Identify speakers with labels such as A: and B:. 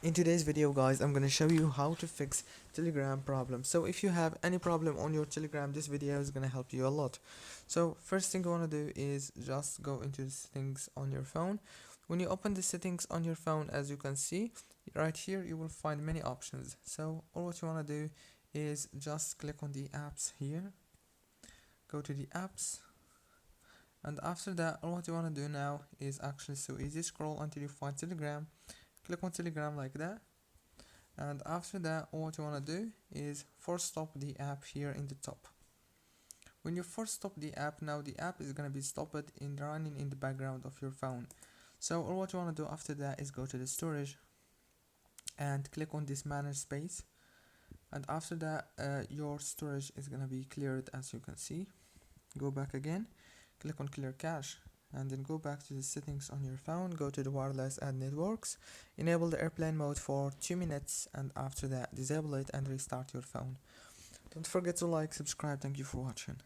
A: In today's video guys, I'm gonna show you how to fix Telegram problem. So if you have any problem on your Telegram, this video is gonna help you a lot. So first thing you wanna do is just go into the settings on your phone. When you open the settings on your phone, as you can see right here, you will find many options. So all what you wanna do is just click on the apps here, go to the apps, and after that all what you wanna do now is actually so easy. Scroll until you find Telegram, click on Telegram like that, and after that what you want to do is force stop the app here in the top. When you force stop the app, now the app is going to be stopped in running in the background of your phone. So all what you want to do after that is go to the storage and click on this manage space, and after that your storage is going to be cleared. As you can see, go back again, click on clear cache, and then go back to the settings on your phone, go to the wireless and networks, enable the airplane mode for 2 minutes, and after that disable it and restart your phone. Don't forget to like, subscribe. Thank you for watching.